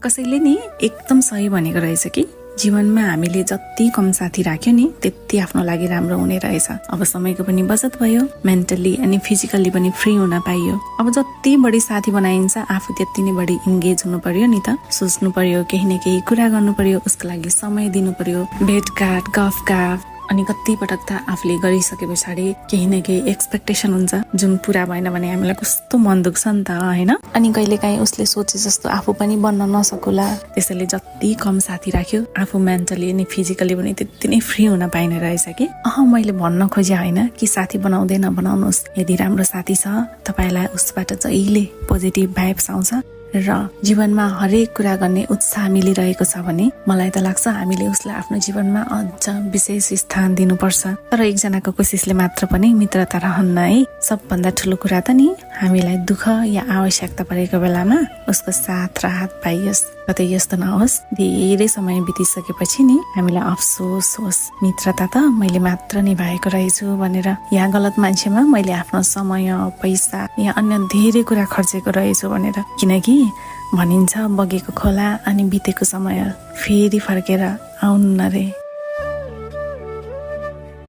कसैले नि एकदम सही भनेको रहेछ कि जीवनमा हामीले जति कम साथी राख्यो नि त्यति आफ्नो लागि राम्रो हुने रहेछ। अब समयको पनि बचत भयो, मेन्टली अनि फिजिकल्ली पनि फ्री हुन पाइयो। अब जति बढी साथी बनाइन्छ आफू त्यति नै बढी इन्गेज हुनु पर्यो नि त। सोच्नु पर्यो, केही न केही कुरा गर्नु पर्यो, उसको लागि समय दिनु पर्यो, भेटघाट गफगाफ। अनि कति पटक त आफूले गरिसके पछाडि केही न केही एक्सपेक्टेसन हुन्छ जुन पूरा भएन भने हामीलाई कस्तो मन दुख्छ नि त हैन। अनि कहिलेकाहीँ उसले सोचे जस्तो आफू पनि बन्न नसकुला। त्यसैले जति कम साथी राख्यो आफू मेन्टली अनि फिजिकली पनि त्यति नै फ्री हुन पाइने रहेछ कि। मैले भन्न खोजे होइन कि साथी बनाउँदै नबनाउनुहोस्। यदि राम्रो साथी छ तपाईलाई उसबाट जहिले पोजिटिभ भाइब्स आउँछ र जीवनमा हरेक कुरा गर्ने उत्साह मिलिरहेको छ भने मलाई त लाग्छ हामीले उसलाई आफ्नो जीवनमा अझ विशेष स्थान दिनुपर्छ। तर एकजनाको कोसिसले मात्र पनि मित्रता रहन्न है। सबभन्दा ठुलो कुरा त नि हामीलाई दुःख या आवश्यकता परेको बेलामा उसको साथ र हात पाइयोस्। कतै यस्तो नहोस् धेरै समय बितिसकेपछि नि हामीलाई अफसोस होस् मित्रता त मैले मात्र निभाएको रहेछु भनेर, या गलत मान्छेमा मैले आफ्नो समय पैसा या अन्य धेरै कुरा खर्चेको रहेछु भनेर। किनकि भनिन्छ बगेको खोला अनि बितेको समय फेरि फर्केर आउन्न रे।